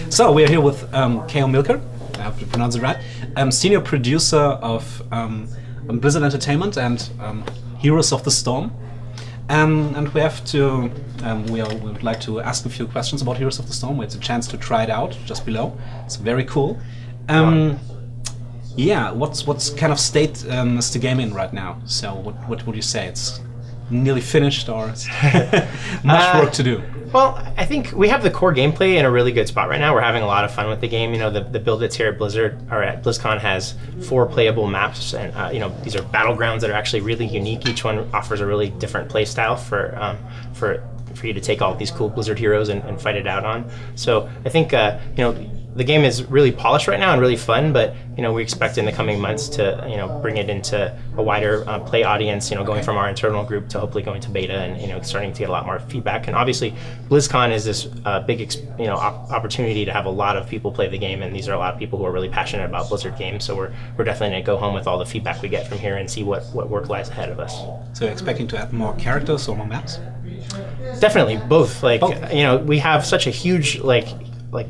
So we are here with Kaeo, I have to pronounce it right, senior producer of Blizzard Entertainment and Heroes of the Storm. And we have to, we would like to ask a few questions about Heroes of the Storm. It's a chance to try it out just below. It's very cool. Yeah, what's kind of state is the game in right now? So what would you say? It's nearly finished, or much work to do? Well, I think we have the core gameplay in a really good spot right now. We're having a lot of fun with the game. You know, the build that's here at Blizzard or at BlizzCon has 4 playable maps, and you know, these are battlegrounds that are actually really unique. Each one offers a really different play style for you to take all these cool Blizzard heroes and fight it out on. So I think you know, the game is really polished right now and really fun, but you know, we expect in the coming months to, you know, bring it into a wider play audience, you know, going from our internal group to hopefully going to beta and, you know, starting to get a lot more feedback. And obviously BlizzCon is this big you know, opportunity to have a lot of people play the game, and these are a lot of people who are really passionate about Blizzard games, so we're definitely going to go home with all the feedback we get from here and see what work lies ahead of us. So you're expecting to add more characters or more maps? Definitely both. Like, you know, we have such a huge like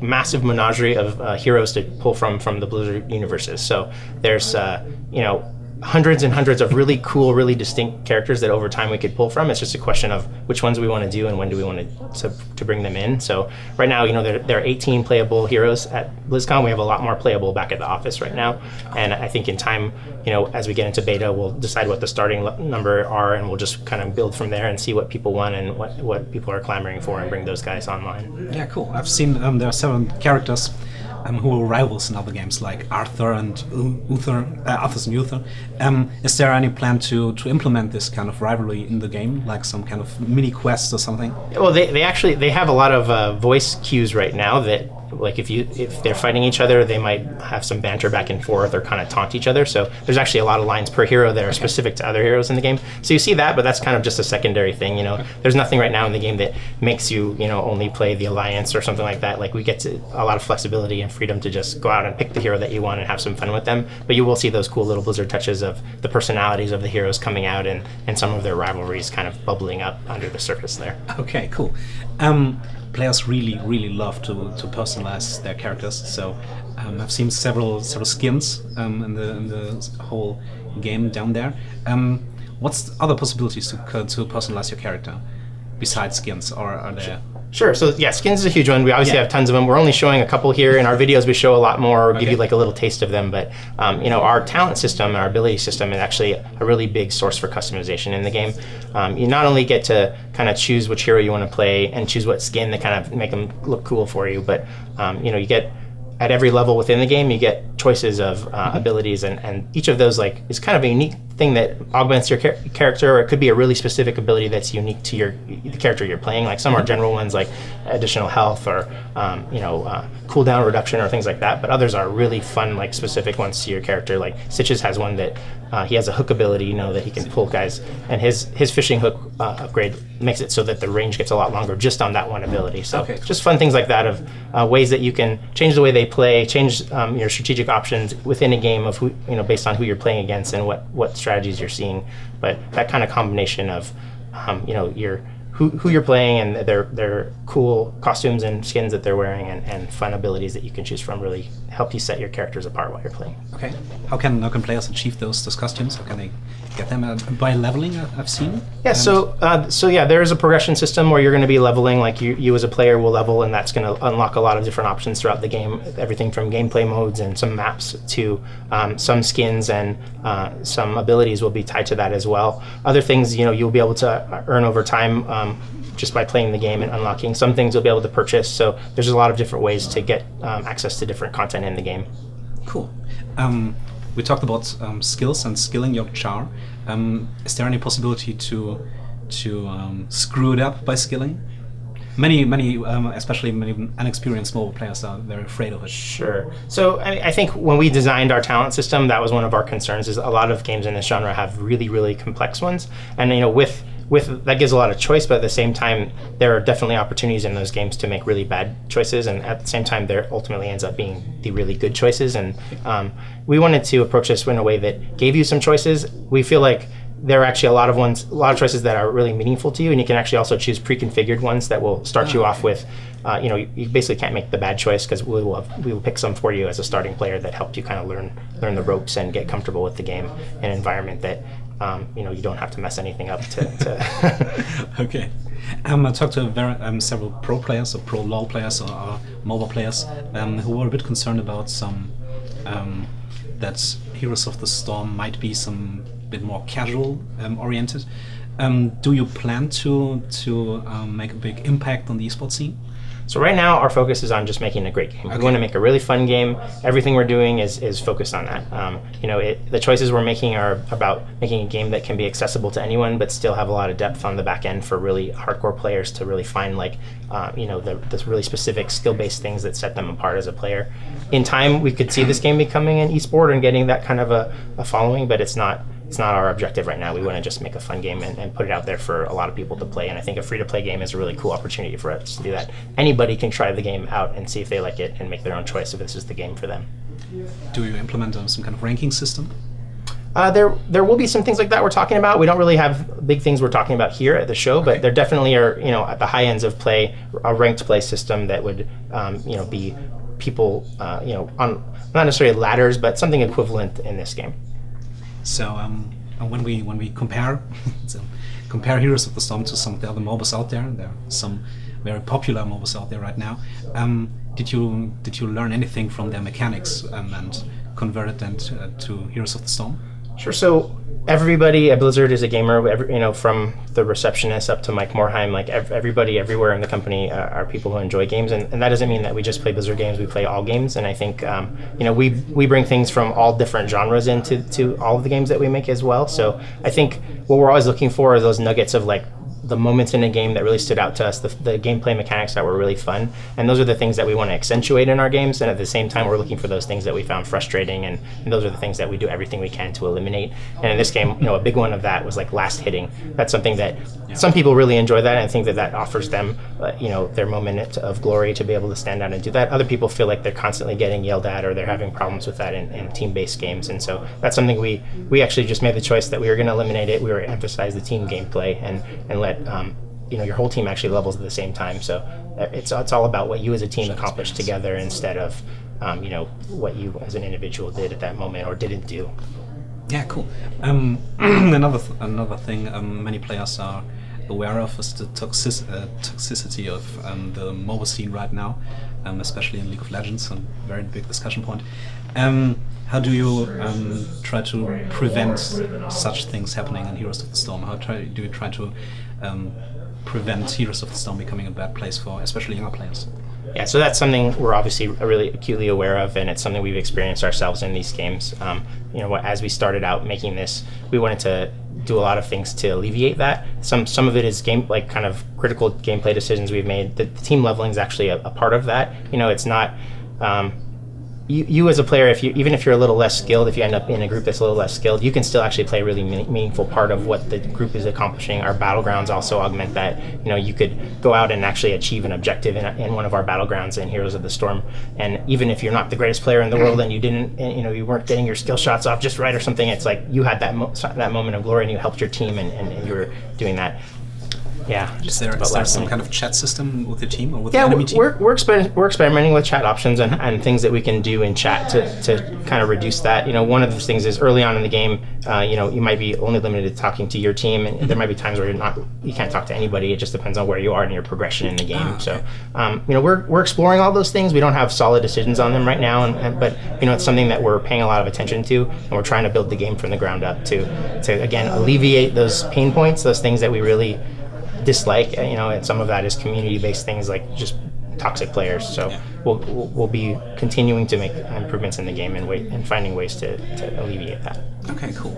massive menagerie of heroes to pull from the Blizzard universes. So there's you know, hundreds and hundreds of really cool, really distinct characters that over time we could pull from. It's just a question of which ones we want to do and when do we want to bring them in. So right now, you know, there are 18 playable heroes at BlizzCon. We have a lot more playable back at the office right now, and I think in time, you know, as we get into beta, we'll decide what the starting number are, and we'll just kind of build from there and see what people want and what people are clamoring for, and bring those guys online. Yeah, cool. I've seen there are 7 characters who are rivals in other games like Arthur and Uther. Is there any plan to implement this kind of rivalry in the game, like some kind of mini quest or something? Well, they actually have a lot of voice cues right now that, like, if they're fighting each other, they might have some banter back and forth or kind of taunt each other. So there's actually a lot of lines per hero that are specific to other heroes in the game. So you see that, but that's kind of just a secondary thing. You know, there's nothing right now in the game that makes you, you know, only play the Alliance or something like that. Like, we get to a lot of flexibility and freedom to just go out and pick the hero that you want and have some fun with them. But you will see those cool little Blizzard touches of the personalities of the heroes coming out, and some of their rivalries kind of bubbling up under the surface there. Okay, cool. Players really love to personalize their characters. So I've seen several skins in the whole game down there. What's other possibilities to personalize your character besides skins, or are there? Sure. So yeah, skins is a huge one. We obviously have tons of them. We're only showing a couple here. In our videos, we show a lot more, or give you like a little taste of them. But you know, our talent system, our ability system, is actually a really big source for customization in the game. You not only get to kind of choose which hero you want to play and choose what skin to kind of make them look cool for you, but you know, you get, at every level within the game, you get choices of abilities, and each of those like is kind of a unique thing that augments your character, or it could be a really specific ability that's unique to the character you're playing. Like, some are general ones like additional health or you know, cooldown reduction or things like that, but others are really fun, like specific ones to your character. Like Stitches has one that he has a hook ability, you know, that he can pull guys, and his fishing hook upgrade makes it so that the range gets a lot longer just on that one ability. So just fun things like that of ways that you can change the way they play, change your strategic options within a game of who, you know, based on who you're playing against and what strategies you're seeing. But that kind of combination of you know, who you're playing and their cool costumes and skins that they're wearing and fun abilities that you can choose from really help you set your characters apart while you're playing. Okay. How can players achieve those costumes? How can they get them by leveling? I've seen. Yeah. So yeah, there is a progression system where you're going to be leveling. Like, you as a player will level, and that's going to unlock a lot of different options throughout the game. Everything from gameplay modes and some maps to some skins and some abilities will be tied to that as well. Other things, you know, you'll be able to earn over time just by playing the game and unlocking. Some things you'll be able to purchase. So there's a lot of different ways to get access to different content in the game. Cool. We talked about skills and skilling your char. Is there any possibility to screw it up by skilling? Many, especially many inexperienced mobile players are very afraid of it. Sure. So I think when we designed our talent system, that was one of our concerns. Is a lot of games in this genre have really complex ones, and you know, with that gives a lot of choice, but at the same time, there are definitely opportunities in those games to make really bad choices, and at the same time, there ultimately ends up being the really good choices. And we wanted to approach this in a way that gave you some choices. We feel like there are actually a lot of choices that are really meaningful to you, and you can actually also choose pre-configured ones that will start you off with, you basically can't make the bad choice because we will pick some for you as a starting player that helped you kind of learn the ropes and get comfortable with the game and environment that you don't have to mess anything up to. Okay. I talked to several pro players or pro LoL players or MOBA players who were a bit concerned about some that Heroes of the Storm might be some bit more casual oriented. Do you plan to make a big impact on the esports scene? So right now, our focus is on just making a great game. Okay. We want to make a really fun game. Everything we're doing is focused on that. The choices we're making are about making a game that can be accessible to anyone, but still have a lot of depth on the back end for really hardcore players to really find the really specific skill-based things that set them apart as a player. In time, we could see this game becoming an esport and getting that kind of a following, but it's not our objective right now. We want to just make a fun game and put it out there for a lot of people to play. And I think a free-to-play game is a really cool opportunity for us to do that. Anybody can try the game out and see if they like it and make their own choice if this is the game for them. Do you implement some kind of ranking system? There will be some things like that we're talking about. We don't really have big things we're talking about here at the show, but there definitely are, at the high ends of play, a ranked play system that would, be people, on not necessarily ladders, but something equivalent in this game. So when we compare compare Heroes of the Storm to some of the other MOBAs out there are some very popular MOBAs out there right now. Did you learn anything from their mechanics and convert it then to Heroes of the Storm? Sure. So everybody at Blizzard is a gamer. From the receptionist up to Mike Morheim, everybody everywhere in the company are people who enjoy games, and that doesn't mean that we just play Blizzard games. We play all games, and I think we bring things from all different genres into all of the games that we make as well. So I think what we're always looking for are those nuggets of the moments in a game that really stood out to us, the gameplay mechanics that were really fun, and those are the things that we want to accentuate in our games, and at the same time we're looking for those things that we found frustrating, and those are the things that we do everything we can to eliminate. And in this game, a big one of that was last hitting. That's something that some people really enjoy that, and I think that offers them their moment of glory to be able to stand out and do that. Other people feel like they're constantly getting yelled at or they're having problems with that in team-based games, and so that's something we actually just made the choice that we were going to eliminate it. We were going to emphasize the team gameplay and let your whole team actually levels at the same time. So it's all about what you as a team accomplished together instead of what you as an individual did at that moment or didn't do. Yeah, cool. Another thing many players are aware of is the toxicity of the MOBA scene right now, especially in League of Legends, a very big discussion point. How do you try to prevent such things happening in Heroes of the Storm? Do you try to prevent Heroes of the Storm becoming a bad place for especially younger players? Yeah, so that's something we're obviously really acutely aware of, and it's something we've experienced ourselves in these games. As we started out making this, we wanted to do a lot of things to alleviate that. Some of it is kind of critical gameplay decisions we've made. The team leveling is actually a part of that. It's not. You as a player, even if you're a little less skilled, if you end up in a group that's a little less skilled, you can still actually play a really meaningful part of what the group is accomplishing. Our battlegrounds also augment that. You could go out and actually achieve an objective in one of our battlegrounds in Heroes of the Storm, and even if you're not the greatest player in the world and you weren't getting your skill shots off just right or something, it's like you had that moment of glory and you helped your team and you were doing that. Yeah. Is there some kind of chat system with the team or with the enemy team? We're experimenting with chat options and things that we can do in chat to kind of reduce that. One of the things is early on in the game, you might be only limited to talking to your team, and there might be times where you can't talk to anybody. It just depends on where you are in your progression in the game. Okay. So, we're exploring all those things. We don't have solid decisions on them right now, but it's something that we're paying a lot of attention to, and we're trying to build the game from the ground up to again alleviate those pain points, those things that we really dislike, and some of that is community-based things like just toxic players. So we'll be continuing to make improvements in the game and finding ways to alleviate that. Okay, cool.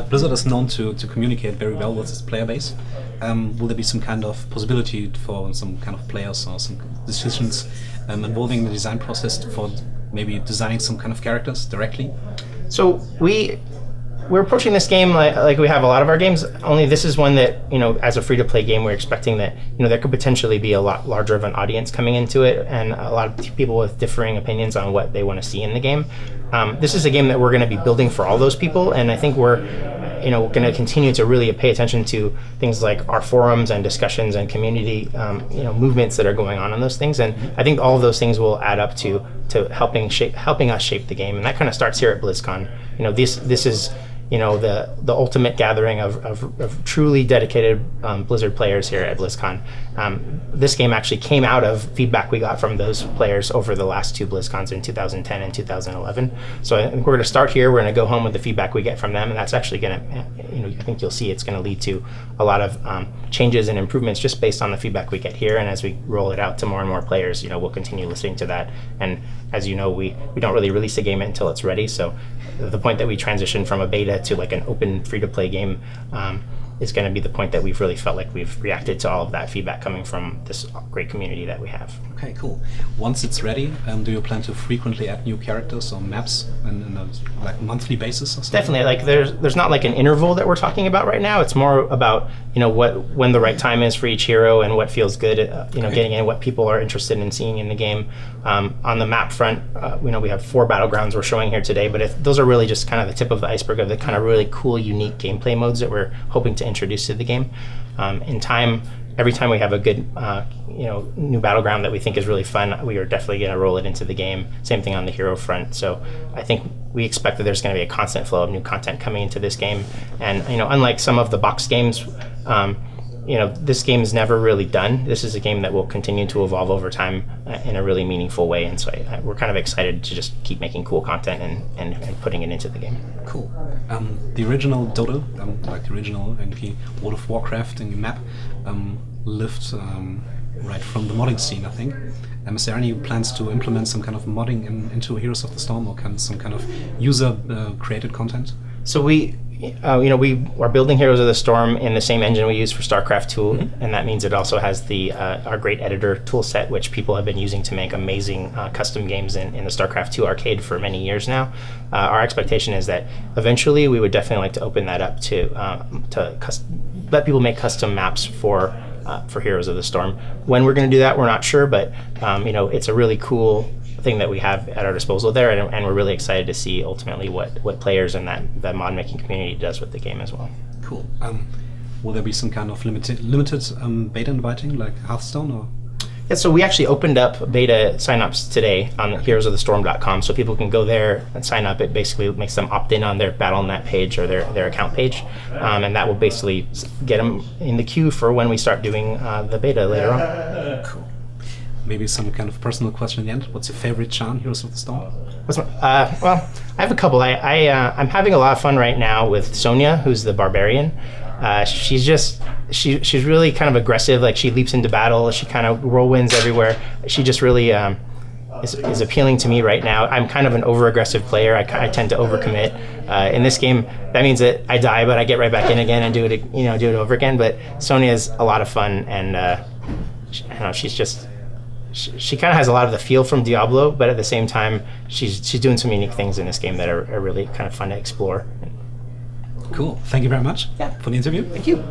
Blizzard is known to communicate very well with its player base. Will there be some kind of possibility for some kind of players or some decisions involving the design process for maybe designing some kind of characters directly? So we're approaching this game like we have a lot of our games, only this is one that, as a free-to-play game, we're expecting that, there could potentially be a lot larger of an audience coming into it and a lot of people with differing opinions on what they want to see in the game. This is a game that we're going to be building for all those people, and I think we're going to continue to really pay attention to things like our forums and discussions and community, movements that are going on those things. And I think all of those things will add up to helping us shape the game. And that kind of starts here at BlizzCon. This is the ultimate gathering of truly dedicated Blizzard players here at BlizzCon. This game actually came out of feedback we got from those players over the last 2 BlizzCons in 2010 and 2011. So I think we're going to start here. We're going to go home with the feedback we get from them, and that's actually going to, I think you'll see it's going to lead to a lot of changes and improvements just based on the feedback we get here. And as we roll it out to more and more players, we'll continue listening to that. And as you know, we don't really release a game until it's ready. So the point that we transition from a beta to like an open free-to-play game is going to be the point that we've really felt like we've reacted to all of that feedback coming from this great community that we have. Okay, cool. Once it's ready, do you plan to frequently add new characters or maps on a monthly basis or something? Definitely. Like there's not like an interval that we're talking about right now. It's more about when the right time is for each hero and what feels good. Getting in what people are interested in seeing in the game. On the map front, we have 4 battlegrounds we're showing here today, but those are really just kind of the tip of the iceberg of the kind of really cool, unique gameplay modes that we're hoping to introduce to the game. In time, every time we have a good new battleground that we think is really fun, we are definitely going to roll it into the game. Same thing on the hero front. So I think we expect that there's going to be a constant flow of new content coming into this game. And unlike some of the box games, this game is never really done. This is a game that will continue to evolve over time in a really meaningful way. And so we're kind of excited to just keep making cool content and putting it into the game. Cool. The original Dota, like the original World of Warcraft map, lived right from the modding scene, I think. Is there any plans to implement some kind of modding into Heroes of the Storm, or some kind of user-created content? So we are building Heroes of the Storm in the same engine we use for StarCraft 2, and that means it also has our great editor tool set, which people have been using to make amazing custom games in the StarCraft 2 arcade for many years now. Our expectation is that eventually we would definitely like to open that up to let people make custom maps for Heroes of the Storm. When we're going to do that, we're not sure, but it's a really cool thing that we have at our disposal there, and we're really excited to see ultimately what players and that mod making community does with the game as well. Cool. Will there be some kind of limited beta inviting like Hearthstone or? Yeah, so we actually opened up beta signups today on heroesofthestorm.com, so people can go there and sign up. It basically makes them opt in on their Battle.net page or their account page, and that will basically get them in the queue for when we start doing the beta later on. Cool. Maybe some kind of personal question at the end. What's your favorite Chan, Heroes of the Storm? Well, I have a couple. I'm having a lot of fun right now with Sonia, who's the barbarian. She's really kind of aggressive. Like, she leaps into battle. She kind of whirlwinds everywhere. She just really is appealing to me right now. I'm kind of an over-aggressive player. I tend to overcommit. In this game, that means that I die, but I get right back in again and do it over again. But Sonia is a lot of fun, and she kind of has a lot of the feel from Diablo, but at the same time, she's doing some unique things in this game that are really kind of fun to explore. Cool. Thank you very much for the interview. Thank you.